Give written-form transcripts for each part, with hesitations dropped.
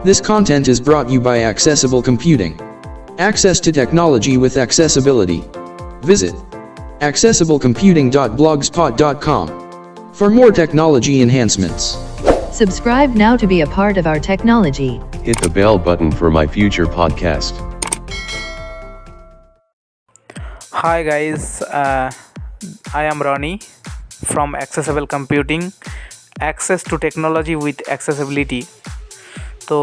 This content is brought you by Accessible Computing. Access to technology with accessibility. Visit accessiblecomputing.blogspot.com for more technology enhancements. Subscribe now to be a part of our technology. Hit the bell button for my future podcast. Hi guys, I am Ronnie from Accessible Computing. Access to technology with accessibility. তো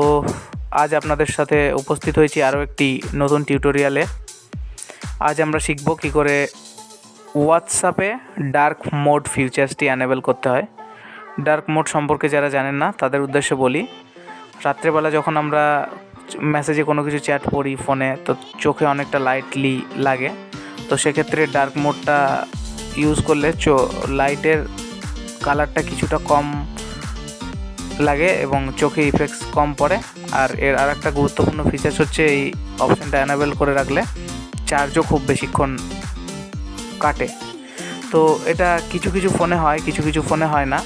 আজ আপনাদের সাথে উপস্থিত হয়েছি আরও একটি নতুন টিউটোরিয়ালে। আজ আমরা শিখব কী করে হোয়াটসঅ্যাপে ডার্ক মোড ফিচার্সটি অ্যানেবল করতে হয়। ডার্ক মোড সম্পর্কে যারা জানেন না তাদের উদ্দেশ্যে বলি, রাত্রেবেলা যখন আমরা মেসেজে কোনো কিছু চ্যাট পড়ি ফোনে, তো চোখে অনেকটা লাইটলি লাগে। তো সেক্ষেত্রে ডার্ক মোডটা ইউজ করলে লাইটের কালারটা কিছুটা কম লাগে এবং চোখে ইফেক্টস কম পড়ে। আর এর আরেকটা গুরুত্বপূর্ণ ফিচার্স হচ্ছে এই অপশানটা অ্যানেবল করে রাখলে চার্জও খুব বেশিক্ষণ কাটে। তো এটা কিছু কিছু ফোনে হয়, কিছু কিছু ফোনে হয় না।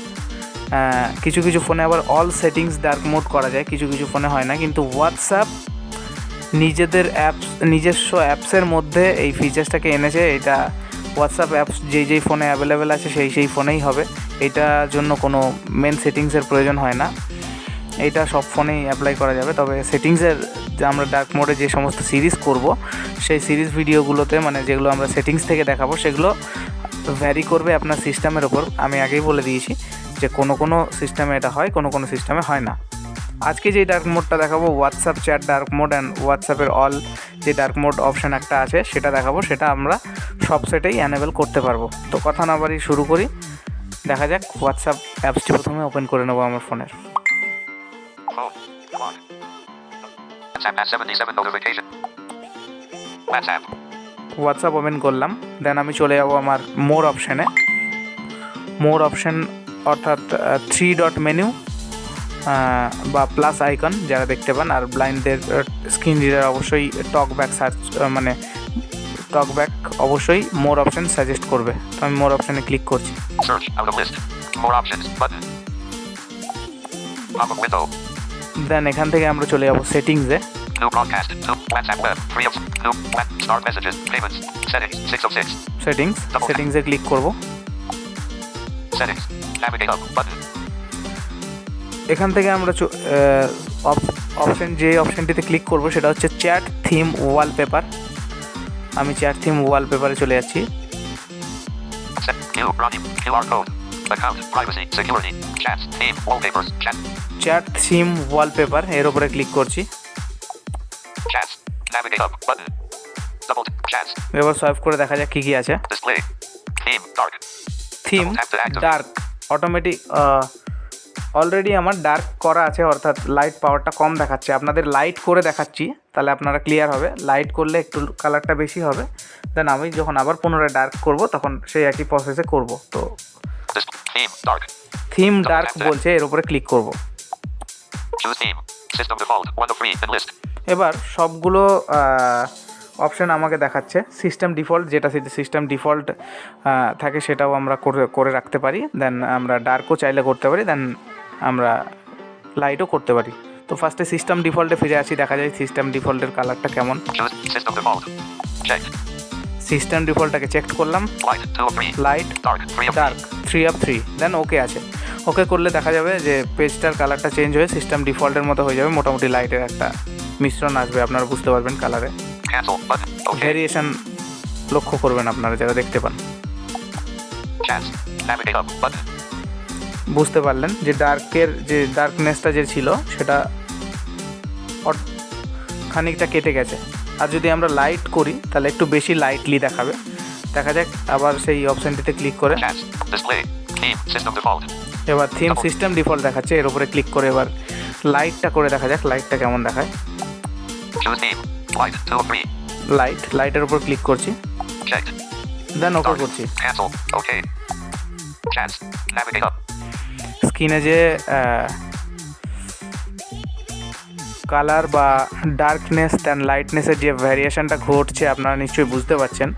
কিছু কিছু ফোনে আবার অল সেটিংস ডার্ক মোড করা যায়, কিছু কিছু ফোনে হয় না। কিন্তু হোয়াটসঅ্যাপ নিজস্ব অ্যাপসের মধ্যে এই ফিচার্সটাকে এনেছে। এটা হোয়াটসঅ্যাপ অ্যাপস যেই ফোনে অ্যাভেলেবেল আছে সেই ফোনেই হবে। এটার জন্য কোনো মেন সেটিংসের প্রয়োজন হয় না, এটা সব ফোনেই অ্যাপ্লাই করা যাবে। তবে সেটিংসের আমরা ডার্ক মোডে যে সমস্ত সিরিজ করব, সেই সিরিজ ভিডিওগুলোতে মানে যেগুলো আমরা সেটিংস থেকে দেখাবো সেগুলো ভ্যারি করবে আপনার সিস্টেমের ওপর। আমি আগেই বলে দিয়েছি যে কোনো সিস্টেমে এটা হয়, কোনো সিস্টেমে হয় না। আজকে যে ডার্ক মোডটা দেখাবো, WhatsApp chat dark mode and হোয়াটসঅ্যাপের অল যে ডার্ক মোড অপশান একটা আছে সেটা দেখাবো। সেটা আমরা সব সেটেই অ্যানেবল করতে পারবো। তো কথা না বাড়ি শুরু করি, দেখা যাক। হোয়াটসঅ্যাপ অ্যাপসটি প্রথমে ওপেন করে নেবো আমার ফোনের। হোয়াটসঅ্যাপ ওপেন করলাম, দেন আমি চলে যাবো আমার মোর অপশানে। মোর অপশান অর্থাৎ 3 ডট মেনু বা প্লাস আইকন যারা দেখতে পান। আর ব্লাইন্ডদের স্ক্রিন রিডার অবশ্যই টকব্যাক সার্চ মানে টকব্যাক অবশ্যই মোর অপশান সাজেস্ট করবে। তো আমি মোর অপশানে ক্লিক করছি। দেন এখান থেকে আমরা চলে যাবো সেটিংসে। সেটিংসে ক্লিক করব। এখান থেকে আমরা অপশানটিতে ক্লিক করব সেটা হচ্ছে চ্যাট থিম ওয়ালপেপার। আমি চ্যাট থিম ওয়ালপেপারে চলে যাচ্ছি। চ্যাট থিম ওয়ালপেপার এর উপরে ক্লিক করছি। এবার সোয়াইপ করে দেখা যাক কি আছে। থিম ডার্ক অটোমেটিক অলরেডি আমার ডার্ক করা আছে, অর্থাৎ লাইট পাওয়ারটা কম দেখাচ্ছে। আপনাদের লাইট করে দেখাচ্ছি তাহলে আপনারা ক্লিয়ার হবে। লাইট করলে একটু কালারটা বেশি হবে। দেন আমি যখন আবার পুনরায় ডার্ক করব তখন সেই একই প্রসেসে করব। তো থিম ডার্ক বলছে, এর উপরে ক্লিক করব। এবার সবগুলো অপশান আমাকে দেখাচ্ছে। সিস্টেম ডিফল্ট, যেটা সিস্টেম ডিফল্ট থাকে সেটাও আমরা করে রাখতে পারি। দেন আমরা ডার্কও চাইলে করতে পারি, দেন আমরা লাইটও করতে পারি। তো ফার্স্টে সিস্টেম ডিফল্টে ফিরে আসি, দেখা যায় সিস্টেম ডিফল্টের কালারটা কেমন। সিস্টেম ডিফল্টটাকে চেক করলাম, লাইট ডার্ক 3/3, দেন ওকে আছে। ওকে করলে দেখা যাবে যে পেজটার কালারটা চেঞ্জ হয়ে সিস্টেম ডিফল্টের মতো হয়ে যাবে। মোটামুটি লাইটের একটা মিশ্রণ আসবে, আপনারা বুঝতে পারবেন কালারে। ভেরিয়েশন লক্ষ্য করবেন আপনারা যারা দেখতে পান। বুঝতে পারলেন যে ডার্কনেসটা যে ছিল সেটা খানিকটা কেটে গেছে। আর যদি আমরা লাইট করি তাহলে একটু বেশি লাইটলি দেখাবে। দেখা যাক আবার সেই অপশানটিতে ক্লিক করে। এবার থিম সিস্টেম ডিফল্ট দেখাচ্ছে, এর উপরে ক্লিক করে এবার লাইটটা করে দেখা যাক লাইটটা কেমন দেখায়। লাইটের উপর ক্লিক করছি, দেন ওকে করছি। স্ক্রিনে যে কালার বা ডার্কনেস দেন লাইটনেসের যে ভ্যারিয়েশনটা ঘটছে আপনারা নিশ্চয়ই বুঝতে পারছেন।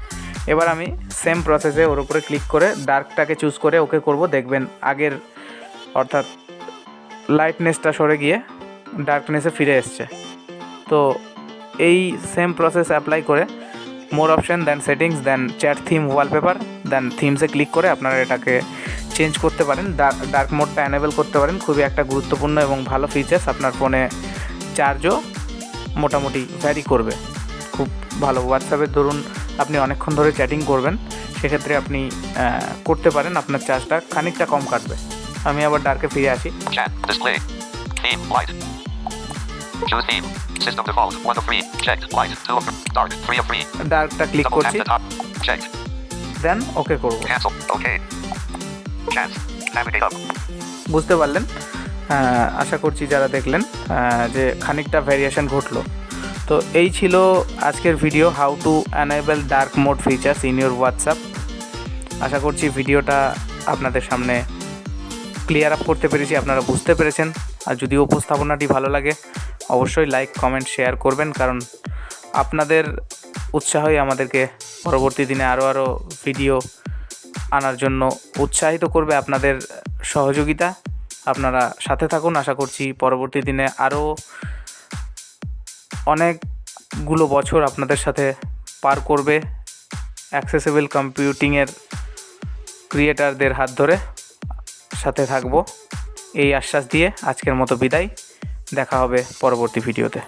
এবার আমি সেম প্রসেসে ওর উপরে ক্লিক করে ডার্কটাকে চুজ করে ওকে করব। দেখবেন আগের অর্থাৎ লাইটনেসটা সরে গিয়ে ডার্কনেসে ফিরে এসছে। তো এই সেম প্রসেস অ্যাপ্লাই করে মোর অপশান, দেন সেটিংস, দেন চ্যাট থিম ওয়ালপেপার, দেন থিমসে ক্লিক করে আপনারা এটাকে চেঞ্জ করতে পারেন, ডার্ক মোডটা এনেবল করতে পারেন। খুবই একটা গুরুত্বপূর্ণ এবং ভালো ফিচার্স। আপনার ফোনে চার্জও মোটামুটি ভ্যারি করবে, খুব ভালো। হোয়াটসঅ্যাপের ধরুন আপনি অনেকক্ষণ ধরে চ্যাটিং করবেন, সেক্ষেত্রে আপনি করতে পারেন, আপনার চার্জটা খানিকটা কম কাটবে। আমি আবার ডার্কে ফিরে আসি। Chat display. Theme light. Choose theme. System default 1 of 3. Checked. Light 2 of dark 3 of 3. ডার্কটা ক্লিক Double tap করছি, the top. Checked. Then okay করব। Cancel. Okay. Chat. Navigate up. বুঝতে পারলেন, আশা করছি যারা দেখলেন যে খানিকটা ভ্যারিয়েশন ঘটলো। তো এই ছিল আজকের video, how to enable dark mode features in your WhatsApp. আশা করছি ভিডিওটা আপনাদের সামনে ক্লিয়ার আপ করতে পেরেছি, আপনারা বুঝতে পেরেছেন। আর যদি উপস্থাপনাটি ভালো লাগে অবশ্যই লাইক, কমেন্ট, শেয়ার করবেন, কারণ আপনাদের উৎসাহই আমাদেরকে পরবর্তী দিনে আরও ভিডিও আনার জন্য উৎসাহিত করবে। আপনাদের সহযোগিতা, আপনারা সাথে থাকুন। আশা করছি পরবর্তী দিনে আরও অনেকগুলো বছর আপনাদের সাথে পার করবে অ্যাক্সেসিবল কম্পিউটিংয়ের ক্রিয়েটারদের হাত ধরে সাথে থাকব এই আশ্বাস দিয়ে আজকের মতো বিদায়। দেখা হবে পরবর্তী ভিডিওতে।